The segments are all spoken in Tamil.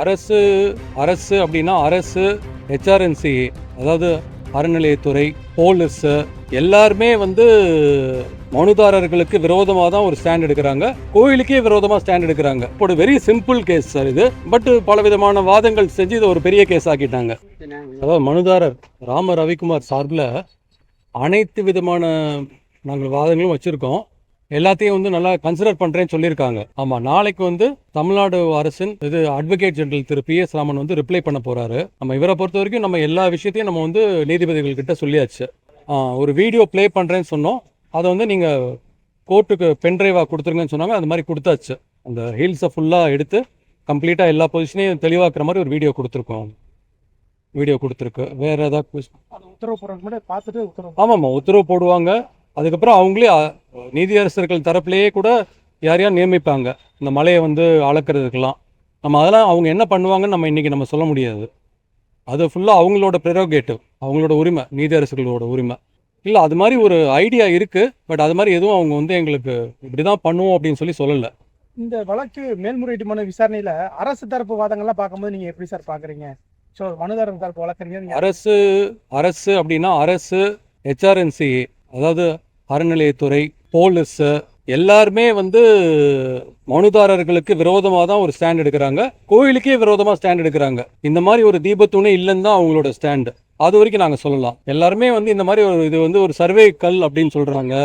அரசு அரசு அப்படின்னா அரசு, ஹெச்ஆர்என்சி, அதாவது அறநிலையத்துறை, போலீஸ் எல்லாருமே வந்து மனுதாரர்களுக்கு விரோதமாக தான் ஒரு ஸ்டாண்ட் எடுக்கிறாங்க. கோயிலுக்கே விரோதமாக ஸ்டாண்ட் எடுக்கிறாங்க. இப்போ ஒரு வெரி சிம்பிள் கேஸ் சார் இது. பட் பல விதமான வாதங்கள் செஞ்சு இதை ஒரு பெரிய கேஸ் ஆக்கிட்டாங்க. அதாவது மனுதாரர் ராம ரவிக்குமார் சார்பில் அனைத்து விதமான நாங்கள் வாதங்களும் வச்சுருக்கோம். எல்லாத்தையும் வந்து நல்லா கன்சிடர் பண்ணுறேன்னு சொல்லியிருக்காங்க. ஆமாம், நாளைக்கு வந்து தமிழ்நாடு அரசின் இது அட்வொகேட் ஜெனரல் திரு PS ராமன் வந்து ரிப்ளை பண்ண போகிறாரு. நம்ம இவரை பொறுத்த வரைக்கும் நம்ம எல்லா விஷயத்தையும் நம்ம வந்து நீதிபதிகள் கிட்ட சொல்லியாச்சு. ஒரு வீடியோ ப்ளே பண்ணுறேன்னு சொன்னோம். அதை வந்து நீங்கள் கோர்ட்டுக்கு பென்ட்ரைவாக கொடுத்துருங்கன்னு சொன்னாங்க. அந்த மாதிரி கொடுத்தாச்சு. அந்த ஹீல்ஸை ஃபுல்லாக எடுத்து கம்ப்ளீட்டாக எல்லா பொசிஷனையும் தெளிவாக்குற மாதிரி ஒரு வீடியோ கொடுத்துருக்கோம். வீடியோ கொடுத்துருக்கு. வேறு ஏதாவது உத்தரவு போடுறாங்க பார்த்துட்டு உத்தரவு? ஆமாம்மா, உத்தரவு போடுவாங்க. அதுக்கப்புறம் அவங்களே நீதியரசர்கள் தரப்புலேயே கூட யாரையா நியமிப்பாங்க இந்த மலையை வந்து அளக்கிறதுக்கெல்லாம். நம்ம அதெல்லாம் அவங்க என்ன பண்ணுவாங்கன்னு நம்ம இன்றைக்கி நம்ம சொல்ல முடியாது. அது ஃபுல்லாக அவங்களோட ப்ரெரோகேட்டிவ், அவங்களோட உரிமை, நீதியரசர்களோட உரிமை. இல்லை, அது மாதிரி ஒரு ஐடியா இருக்குது. பட் அது மாதிரி எதுவும் அவங்க வந்து எங்களுக்கு இப்படி தான் பண்ணுவோம் அப்படின்னு சொல்லலை. இந்த வழக்கு மேல்முறையீட்டு மனு விசாரணையில் அரசு தரப்பு வாதங்கள்லாம் பார்க்கும்போது நீங்கள் எப்படி சார் பார்க்குறீங்க? ஸோ மனுதாரர் தரப்பு வழக்கறிஞர் அரசு அப்படின்னா அரசு, ஹெச்ஆர்என்சி, அதாவது அறநிலையத்துறை, போலீஸ் எல்லாருமே வந்து மனுதாரர்களுக்கு விரோதமாக தான் ஒரு ஸ்டாண்ட் எடுக்கிறாங்க. கோயிலுக்கே விரோதமாக ஸ்டாண்ட் எடுக்கிறாங்க. இந்த மாதிரி ஒரு தீபத்தூணே இல்லைன்னு தான் அவங்களோட ஸ்டாண்டு. அது வரைக்கும் நாங்கள் சொல்லலாம். எல்லாருமே வந்து இந்த மாதிரி ஒரு இது வந்து ஒரு சர்வே கல் அப்படின்னு சொல்கிறாங்க.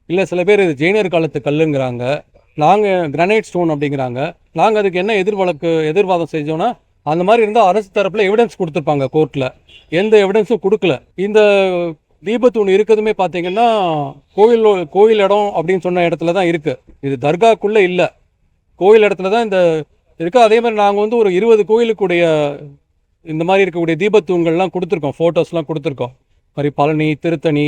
இல்லை சில பேர் இது ஜெயினர் காலத்து கல்லுங்கிறாங்க. நாங்கள் கிரானைட் ஸ்டோன் அப்படிங்கிறாங்க. நாங்கள் அதுக்கு என்ன எதிர்வாதம் செஞ்சோன்னா, அந்த மாதிரி இருந்தால் அரசு தரப்பில் எவிடன்ஸ் கொடுத்துருப்பாங்க கோர்ட்டில். எந்த எவிடன்ஸும் கொடுக்கல. இந்த தீபத்தூண் இருக்கிறதுமே பார்த்தீங்கன்னா கோயில் இடம் அப்படின்னு சொன்ன இடத்துல தான் இருக்குது. இது தர்காக்குள்ளே இல்லை, கோயில் இடத்துல தான் இந்த இருக்குது. அதே மாதிரி நாங்கள் வந்து ஒரு 20 கோயிலுக்குடைய இந்த மாதிரி இருக்கக்கூடிய தீபத்தூண்கள்லாம் கொடுத்துருக்கோம், ஃபோட்டோஸ்லாம் கொடுத்துருக்கோம். மாதிரி பழனி, திருத்தணி,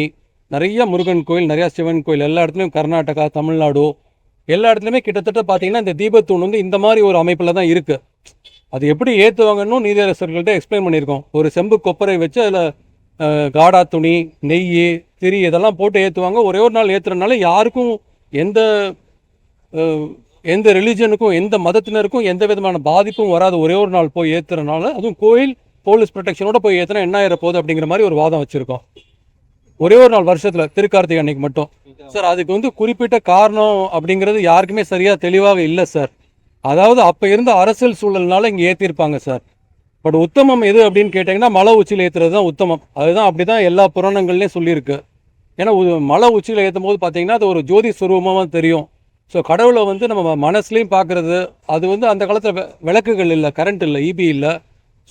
நிறைய முருகன் கோயில், நிறையா சிவன் கோயில், எல்லா இடத்துலையும் கர்நாடகா, தமிழ்நாடு எல்லா இடத்துலையுமே கிட்டத்தட்ட பார்த்தீங்கன்னா இந்த தீபத்தூண் வந்து இந்த மாதிரி ஒரு அமைப்பில் தான் இருக்குது. அது எப்படி ஏற்றுவாங்கன்னு நீதியரசர்கள்ட்ட எக்ஸ்பிளைன் பண்ணியிருக்கோம். ஒரு செம்பு கொப்பரை வச்சு அதில் காடா துணி, நெய், திரி இதெல்லாம் போட்டு ஏற்றுவாங்க. ஒரே ஒரு நாள் ஏற்றுறதுனால யாருக்கும் எந்த ரிலீஜனுக்கும் எந்த மதத்தினருக்கும் எந்த விதமான பாதிப்பும் வராது. ஒரே ஒரு நாள் போய் ஏற்றுறதுனால, அதுவும் கோயில் போலீஸ் ப்ரொடெக்ஷனோட போய் ஏற்றினா என்ன ஆயிர போகுது அப்படிங்கிற மாதிரி ஒரு வாதம் வச்சுருக்கோம். ஒரே ஒரு நாள் வருஷத்தில் திருக்கார்த்திகை அன்னைக்கு மட்டும். சார், அதுக்கு வந்து குறிப்பிட்ட காரணம் அப்படிங்கிறது யாருக்குமே சரியாக தெளிவாக இல்லை சார். அதாவது அப்போ இருந்த அரசியல் சூழல்னால இங்கே ஏற்றிருப்பாங்க சார். பட் உத்தமம் எது அப்படின்னு கேட்டிங்கன்னா மலை உச்சியில் ஏற்றுறது தான் உத்தமம். அதுதான் அப்படி தான் எல்லா புராணங்கள்லேயும் சொல்லியிருக்கு. ஏன்னா மலை உச்சியில் ஏற்றும் போது பார்த்தீங்கன்னா அது ஒரு ஜோதி ஸ்வரூபமாக தெரியும். ஸோ கடவுளை வந்து நம்ம மனசுலேயும் பார்க்குறது. அது வந்து அந்த காலத்தில் விளக்குகள் இல்லை, கரண்ட் இல்லை, இபி இல்லை.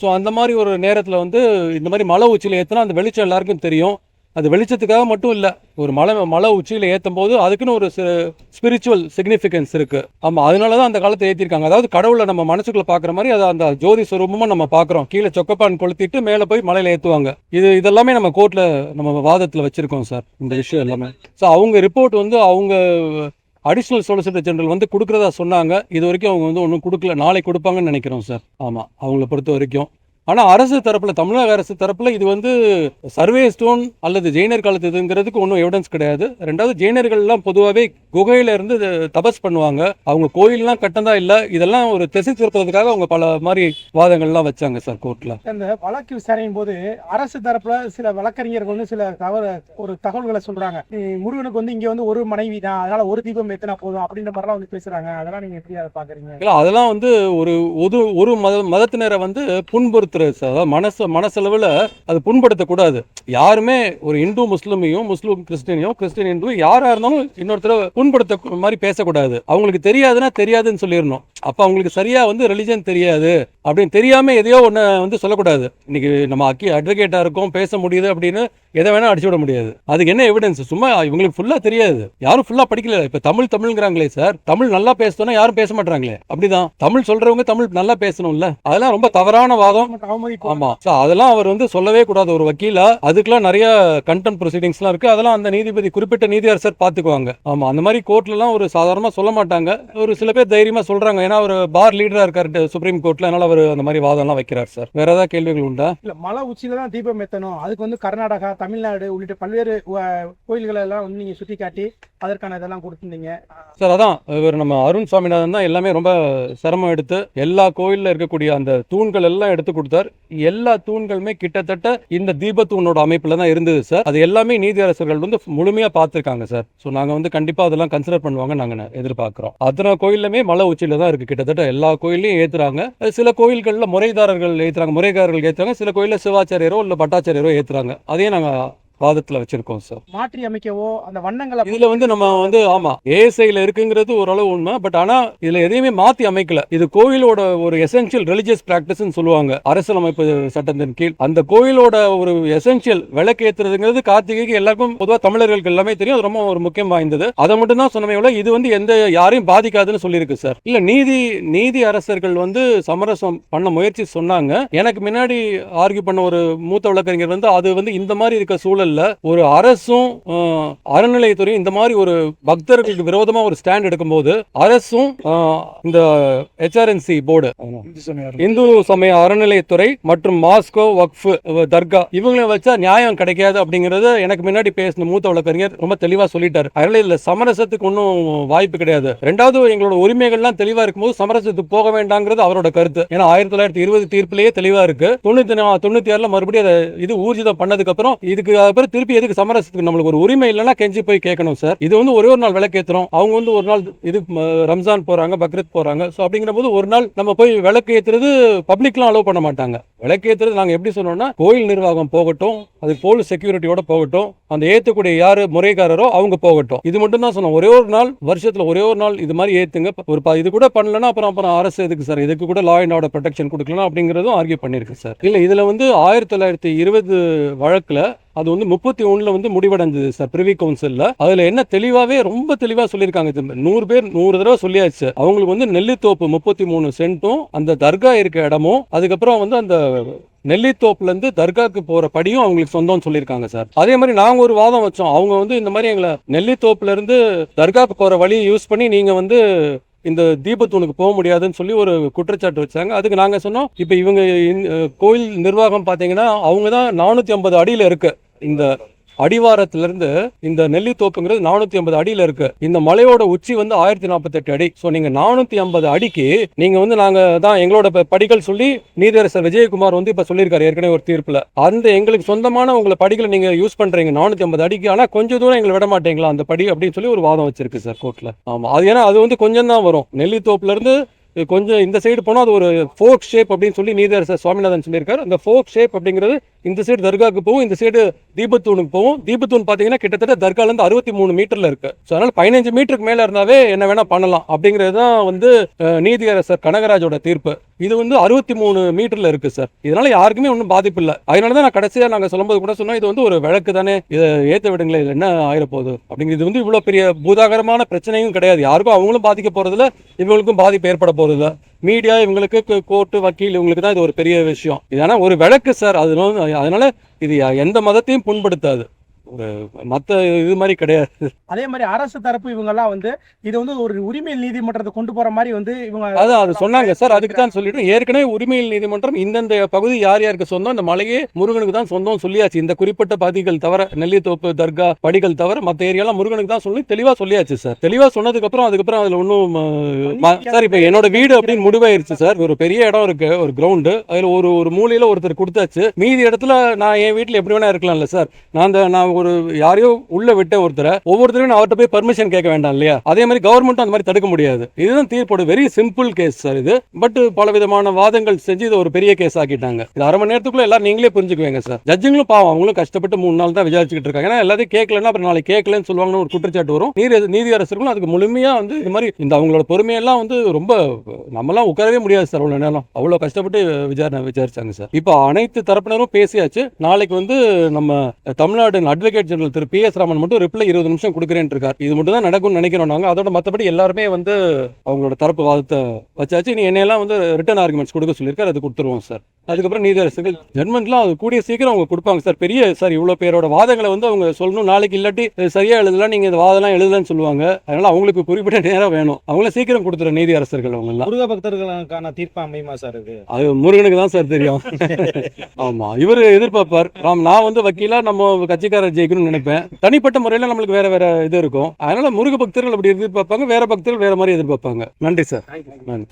ஸோ அந்த மாதிரி ஒரு நேரத்தில் வந்து இந்த மாதிரி மலை உச்சியில் ஏற்றினா அந்த வெளிச்சம் எல்லாருக்கும் தெரியும். அது வெளிச்சத்துக்காக மட்டும் இல்லை, ஒரு மலை உச்சியில் ஏற்றும் போது அதுக்குன்னு ஒரு ஸ்பிரிச்சுவல் சிக்னிஃபிகன்ஸ் இருக்குது. ஆமாம், அதனால தான் அந்த காலத்தை ஏற்றிருக்காங்க. அதாவது கடவுளை நம்ம மனசுக்குள்ளே பார்க்குற மாதிரி அதை அந்த ஜோதி ஸ்வரூபமாக நம்ம பார்க்குறோம். கீழே சொக்கப்பான் கொளுத்திட்டு மேலே போய் மலையில் ஏற்றுவாங்க. இதெல்லாமே நம்ம கோர்ட்டில் நம்ம வாதத்தில் வச்சுருக்கோம் சார், இந்த விஷயம் எல்லாமே. ஸோ அவங்க ரிப்போர்ட் வந்து அவங்க அடிஷ்னல் சொலிசிட்டர் ஜெனரல் வந்து கொடுக்குறதா சொன்னாங்க. இது வரைக்கும் அவங்க வந்து ஒன்றும் கொடுக்கல. நாளைக்கு கொடுப்பாங்கன்னு நினைக்கிறோம் சார். ஆமாம், அவங்கள பொறுத்த வரைக்கும். ஆனால் அரசு தரப்பில், தமிழக அரசு தரப்பில் இது வந்து சர்வே ஸ்டோன் அல்லது ஜெயினர் காலத்து இதுங்கிறதுக்கு ஒன்றும் எவிடன்ஸ் கிடையாது. ரெண்டாவது, ஜெயினர்கள்லாம் பொதுவாகவே குகையில இருந்து தபஸ் பண்ணுவாங்க. அவங்க கோயிலெலாம் கட்டந்தா இல்லை. இதெல்லாம் ஒரு திசை திருப்பதுக்காக அவங்க பல மாதிரி வாதங்கள்லாம் வச்சாங்க சார் கோர்ட்டில். இந்த வழக்கு விசாரணையின் போது அரசு தரப்பில் சில வழக்கறிஞர்கள் வந்து சில தகவல்களை சொல்கிறாங்க. முருகனுக்கு வந்து இங்கே வந்து ஒரு மனைவி தான், அதனால ஒரு தீபம் ஏற்றினா போதும் அப்படின்ற மாதிரிலாம் வந்து பேசுகிறாங்க. அதெல்லாம் நீங்கள் எப்படி அதை பார்க்குறீங்க? இல்லை, அதெல்லாம் வந்து ஒரு மதத்தினரை வந்து புண்பொருத்த மனசளவில் அது புண்படுத்தக்கூடாது. யாருமே ஒரு இந்து முஸ்லிமையும், முஸ்லிம் கிறிஸ்டினையும், கிறிஸ்டின் இந்து யாரா இருந்தாலும் இன்னொருத்தர புண்படுத்த மாதிரி பேசக்கூடாது. அவங்களுக்கு தெரியாதுன்னா தெரியாதுன்னு சொல்லிடணும். அப்ப அவங்களுக்கு சரியா வந்து ரிலிஜன் தெரியாது அப்படின்னு தெரியாம எதையோ ஒன்று வந்து சொல்லக்கூடாது. இன்னைக்கு நம்ம அட்வொகேட்டா இருக்கோம், பேச முடியுது அப்படின்னு எதை வேணா அடிச்சு விட முடியாது. அதுக்கு என்ன எவிடன்ஸ்? சும்மா இவங்களுக்கு ஃபுல்லா தெரியாது, யாரும் ஃபுல்லா படிக்கல. இப்ப தமிழ்ங்கிறாங்களே சார், தமிழ் நல்லா பேசணும்னா யாரும் பேச மாட்டாங்களே. அப்படிதான் தமிழ் சொல்றவங்க தமிழ் நல்லா பேசணும்ல. அதெல்லாம் ரொம்ப தவறான வாதம். அவமதிப்பு. ஆமா. அதெல்லாம் அவர் வந்து சொல்லவே கூடாது ஒரு வக்கீலா. அதுக்கெல்லாம் நிறைய கண்டெம்ட் ப்ரொசீடிங்ஸ்லாம் இருக்கு. அதெல்லாம் அந்த நீதிபதி குறிப்பிட்ட நீதியரசர் பாத்துக்குவாங்க. ஆமா, அந்த மாதிரி கோர்ட்லலாம் ஒரு சாதாரணமா சொல்ல மாட்டாங்க. ஒரு சில பேர் தைரியமா சொல்றாங்க. ஏன்னா அவர் பார் லீடரா இருக்காரு சுப்ரீம் கோர்ட்ல. அதனால அவர் அந்த மாதிரி வாதம்லாம் வைக்கிறார் சார். வேற ஏதாவது கேள்விகள் உண்டா? இல்ல, மலை உச்சியில தான் தீபம் ஏத்தணும், அதுக்கு வந்து கர்நாடகா, தமிழ்நாடு உள்ளிட்ட பல்வேறு கோயில்களை எல்லாம் வந்து நீங்க சுட்டி காட்டி அதற்கான இதெல்லாம் கொடுத்திருந்தீங்க. சார் அதான் இவர் நம்ம அருண் சுவாமிநாதன் தான் எல்லாமே ரொம்ப சிரமம் எடுத்து எல்லா கோயில்ல இருக்கக்கூடிய அந்த தூண்கள் எல்லாம் எடுத்து கொடுத்தார். எல்லா தூண்களுமே கிட்டத்தட்ட இந்த தீபத்தூணோட அமைப்புல தான் இருந்தது சார். அது எல்லாமே நீதியரசர்கள் வந்து முழுமையா பார்த்திருக்காங்க சார். ஸோ நாங்க வந்து கண்டிப்பா அதெல்லாம் கன்சிடர் பண்ணுவாங்க நாங்க எதிர்பார்க்கிறோம். அத்தனை கோயிலுமே மலை உச்சியில தான் இருக்கு. கிட்டத்தட்ட எல்லா கோயிலையும் ஏத்துறாங்க. சில கோயில்கள்ல முறைதாரர்கள் ஏத்துறாங்க, முறைகாரர்கள் ஏத்துறாங்க. சில கோயில்ல சிவாச்சாரியரோ இல்ல பட்டாச்சாரியரோ ஏத்துறாங்க. அதையும் நாங்க வாதத்துல வச்சிருக்கோம் சார். மாற்றி அமைக்கவோ அந்த வண்ணங்களை இதுல வந்து நம்ம வந்து ஆமா ஏஎஸ்ஐல இருக்குங்கிறது ஓரளவு உண்மை. பட் ஆனா இதுல எதையுமே மாத்தி அமைக்கல. இது கோயிலோட ஒரு எசென்சியல் ரிலிஜியஸ் பிராக்டிஸ் சொல்லுவாங்க அரசியலமைப்பு சட்டத்தின் கீழ். அந்த கோயிலோட ஒரு எசென்சியல் விளக்கேற்றுறதுங்கிறது கார்த்திகைக்கு எல்லாருக்கும் பொதுவாக தமிழர்களுக்கு எல்லாமே தெரியும். அது ரொம்ப ஒரு முக்கியம் வாய்ந்தது. அதை மட்டும் தான் சொன்னமே. இது வந்து எந்த யாரையும் பாதிக்காதுன்னு சொல்லியிருக்கு சார். இல்ல நீதி அரசர்கள் வந்து சமரசம் பண்ண முயற்சி சொன்னாங்க. எனக்கு முன்னாடி ஆர்கியூ பண்ண ஒரு மூத்த வழக்கறிஞர் வந்து அது வந்து இந்த மாதிரி இருக்க சூழல் ஒரு அரசும் அறநிலையத்துறையும் இந்த மாதிரி ஒரு பக்தர்களுக்கு விரோதமா ஒரு ஸ்டாண்ட் எடுக்கும்போது அரசும் இந்த HRNC போர்டு இந்து சமய அறநிலையத்துறை மற்றும் மாஸ்கோ வக்ஃப் தர்கா இவங்களை வச்சா நியாயம் கிடைக்காது அப்படிங்கறது எனக்கு முன்னாடி பேசின மூத்த வழக்கறிஞர் ரொம்ப தெளிவா சொல்லிட்டாரு. அதனால இதுல சமரசத்துக்கு ஒன்றும் வாய்ப்பு கிடையாது. ரெண்டாவது எங்களோட உரிமைகள்லாம் தெளிவா இருக்கும்போது சமரசத்துக்கு போக வேண்டாங்கிறது அவரோட கருத்து. ஏன்னா 1920 தீர்ப்பிலேயே தெளிவா இருக்கு. 96 மறுபடியும் இது ஊர்ஜிதம் பண்ணதுக்கு அப்புறம் இதுக்கு அப்புறம் திருப்பி எதுக்கு சமரசத்துக்கு? நம்மளுக்கு ஒரு உரிமை இல்லைன்னா கெஞ்சி போய் கேட்கணும் சார். இது வந்து ஒரே ஒரு நாள் விளக்கேத்துறோம். அவங்க வந்து ஒரு நாள் இது ரம்ஜான் போறாங்க, பக்ரீத் போறாங்க. ஸோ அப்படிங்கிற போது ஒரு நாள் நம்ம போய் விளக்கு ஏத்துறது பப்ளிக்லாம் அலோவ் பண்ண மாட்டாங்க. விளக்கு ஏத்துறது நாங்க எப்படி சொன்னோம்னா கோயில் நிர்வாகம் போகட்டும், அது போலீஸ் செக்யூரிட்டியோட போகட்டும், அந்த ஏத்தக்கூடிய யாரு முறைகாரரோ அவங்க போகட்டும். இது மட்டும் தான் சொன்னோம். ஒரே ஒரு நாள் வருஷத்துல ஒரே ஒரு நாள் இது மாதிரி ஏத்துங்க. ஒரு இது கூட பண்ணலன்னா அப்புறம் அரசு எதுக்கு சார்? இதுக்கு கூட லா அண்ட் ஆர்டர் ப்ரொடெக்ஷன் கொடுக்கலாம் அப்படிங்கறதும் ஆர்கியூ பண்ணிருக்கு சார். இல்ல இதுல வந்து 1920 வழக்குல அது வந்து 31 வந்து முடிவடைஞ்சது சார் பிரிவி கவுன்சில்ல. அதுல என்ன தெளிவாவே ரொம்ப தெளிவா சொல்லியிருக்காங்க. 100 பேர் 100 தடவை சொல்லியாச்சு. அவங்களுக்கு வந்து நெல்லித்தோப்பு 33 சென்ட்டும் அந்த தர்கா இருக்க இடமும் அதுக்கப்புறம் வந்து அந்த நெல்லித்தோப்புல இருந்து தர்காக்கு போற படியும் அவங்களுக்கு சொந்தம்னு சொல்லியிருக்காங்க சார். அதே மாதிரி நாங்க ஒரு வாதம் வச்சோம். அவங்க வந்து இந்த மாதிரி எங்களை நெல்லித்தோப்புல இருந்து தர்காக்கு போற வழியை யூஸ் பண்ணி நீங்க வந்து இந்த தீபத்தூணுக்கு போக முடியாதுன்னு சொல்லி ஒரு குற்றச்சாட்டு வச்சாங்க. அதுக்கு நாங்க சொன்னோம், இப்ப இவங்க கோயில் நிர்வாகம் பாத்தீங்கன்னா அவங்க தான் 450 அடியில இருக்கு. இந்த அடிவாரத்திலிருந்து இந்த நெல்லித்தோப்புங்கிறது 450 அடியில இருக்கு. இந்த மலையோட உச்சி வந்து 1048 அடி. சோ நீங்க 450 அடிக்கு நீங்க வந்து நாங்க தான் எங்களோட படிகள் சொல்லி நீதியரசர் விஜயகுமார் வந்து இப்ப சொல்லியிருக்காரு ஏற்கனவே ஒரு தீர்ப்புல. அந்த எங்களுக்கு சொந்தமான உங்களை படிகளை நீங்க யூஸ் பண்றீங்க 450 அடிக்கு, ஆனா கொஞ்சம் தூரம் எங்களை விட மாட்டீங்களா அந்த படி அப்படின்னு சொல்லி ஒரு வாதம் வச்சிருக்கு சார் கோர்ட்ல. ஆமா, அது ஏன்னா அது வந்து கொஞ்சம் தான் வரும். நெல்லித்தோப்புல இருந்து கொஞ்சம் இந்த சைடு போனா அது ஒரு ஃபோக் ஷேப் அப்படின்னு சொல்லி நீதியரசர் சுவாமிநாதன் சொல்லியிருக்காரு. அந்த ஃபோக் ஷேப் அப்படிங்கிறது இந்த சைடு தர்காவுக்கு போகும், இந்த சைடு தீபத்தூணுக்கு போகும். தீபத்தூன் பாத்தீங்கன்னா கிட்டத்தட்ட தர்கால இருந்து 63 மீட்டர்ல இருக்கு. அதனால 15 மீட்டருக்கு மேல இருந்தாவே என்ன வேணா பண்ணலாம் அப்படிங்கிறது தான் வந்து நீதியரசர் கனகராஜோட தீர்ப்பு. இது வந்து 63 மீட்டர்ல இருக்கு சார். இதனால யாருக்குமே ஒன்றும் பாதிப்பு இல்லை. அதனாலதான் நான் கடைசியா நாங்க சொல்லும்போது கூட சொன்னோம், இது வந்து ஒரு விளக்கு தானே, இதை ஏத்த விடுங்களேன், இது என்ன ஆயிரப்போகுது அப்படிங்கிறது வந்து இவ்வளவு பெரிய பூதாகரமான பிரச்சனையும் கிடையாது. யாருக்கும் அவங்களும் பாதிக்க போறதுல இவங்களுக்கும் பாதிப்பு ஏற்பட போறதில்ல. மீடியா இவங்களுக்கு, கோர்ட்டு, வக்கீல் இவங்களுக்கு தான் இது ஒரு பெரிய விஷயம். இதனால ஒரு விளக்கு சார். அதனால இது எந்த மதத்தையும் புண்படுத்தாது. ஒரு மத்த இது மாதிரி கிடையாது. அதே மாதிரி அரசு தரப்பு இவங்க எல்லாம் வந்து இது வந்து ஒரு உரிமையில் நீதிமன்றத்தை கொண்டு போற மாதிரி வந்து இவங்க அதான் அது சொன்னாங்க சார். அதுக்கு தான் சொல்லிட்டு ஏற்கனவே உரிமையில் நீதிமன்றம் இந்தந்த பகுதி யார் யாருக்கு சொந்தம், இந்த மலையே முருகனுக்கு தான் சொந்தம் சொல்லியாச்சு. இந்த குறிப்பிட்ட பகுதிகள் தவிர, நெல்லித்தோப்பு தர்கா படிகள் தவிர மற்ற ஏரியாலாம் முருகனுக்கு தான் சொல்லி தெளிவா சொல்லியாச்சு சார். தெளிவா சொன்னதுக்கு அப்புறம் அதுக்கப்புறம் அதுல ஒன்றும் சார் இப்ப என்னோட வீடு அப்படின்னு முடிவாயிருச்சு சார். ஒரு பெரிய இடம் இருக்கு, ஒரு கிரவுண்டு. அதுல ஒரு மூலையில ஒருத்தர் கொடுத்தாச்சு. மீதி இடத்துல நான் என் வீட்டுல எப்படி வேணா இருக்கலாம்ல சார். நான் ஒரு யாரையோ உள்ள விட்ட ஒவ்வொருத்தரையும் அவர்கிட்ட போய் பர்மிஷன் கேட்க வேண்டாம் இல்லையா? அதே மாதிரி கவர்மெண்ட் அந்த மாதிரி தடுக்க முடியாது. இதுதான் தீர்ப்போட வெரி சிம்பிள் கேஸ் சார் இது. பட் பல விதமான வாதங்கள் செஞ்சு இது ஒரு பெரிய கேஸ் ஆக்கிட்டாங்க. இது அரை மணி நேரத்துக்குள்ள எல்லாரும் நீங்களே புரிஞ்சுக்குவீங்க சார். ஜட்ஜுங்களும் பாவம், அவங்களும் கஷ்டப்பட்டு 3 நாள் தான் விசாரிச்சுட்டு இருக்காங்க. ஏன்னா எல்லாத்தையும் கேட்கலன்னா அப்புறம் நாளைக்கு கேட்கலன்னு சொல்லுவாங்கன்னு ஒரு குற்றச்சாட்டு வரும். நீதியரசர்களும் அதுக்கு முழுமையா வந்து இது மாதிரி இந்த அவங்களோட பொறுமையெல்லாம் வந்து ரொம்ப நம்மலாம் உட்காரவே முடியாது சார். அவ்வளவு நேரம் அவ்வளவு கஷ்டப்பட்டு விசாரிச்சாங்க சார். இப்போ அனைத்து தரப்பினரும் பேசியாச்சு. நாளைக்கு வந்து நம்ம தமிழ்நாடு அட்வொகேட் ஜெனரல் திரு PS ராமன் மட்டும் ரிப்ளை 20 நிமிஷம் கொடுக்குறேன் இருக்கார். இது மட்டும் தான் நடக்கும்னு நினைக்கிறோம் நாங்க. அதோட மற்றபடி எல்லாருமே வந்து அவங்களோட தரப்பு வாதத்தை வச்சாச்சு. நீ என்னையெல்லாம் வந்து ரிட்டன் ஆர்குமெண்ட்ஸ் கொடுக்க சொல்லியிருக்காரு, அது கொடுத்துருவோம் சார். அதுக்கப்புறம் நீதியரசர்கள் ஜட்மெண்ட்லாம் அது கூடிய சீக்கிரம் அவங்க கொடுப்பாங்க சார். பெரிய சார் இவ்வளோ பேரோட வாதங்களை வந்து அவங்க சொல்லணும், நாளைக்கு இல்லாட்டி சரியா எழுதலாம், நீங்க இந்த வாதம்லாம் எழுதலன்னு சொல்லுவாங்க. அதனால அவங்களுக்கு குறிப்பிட்ட நேரம் வேணும். அவங்கள சீக்கிரம் கொடுத்துற நீதியரசர்கள் அவங்க எல்லாம். முருக பக்தர்களுக்கான தீர்ப்பு அமையுமா சார் இது? அது முருகனுக்கு தான் சார் தெரியும். ஆமா, இவர் எதிர்பார்ப்பார் நான் வந்து வக்கீலா நம்ம கட்சிக்காரர் ஜெயிக்கணும்னு நினைப்பேன். தனிப்பட்ட முறையில நம்மளுக்கு வேற வேற இது இருக்கும். அதனால முருக பக்தர்கள் அப்படி எதிர்பார்ப்பாங்க, வேற பக்தர்கள் வேற மாதிரி எதிர்பார்ப்பாங்க. நன்றி சார். நன்றி.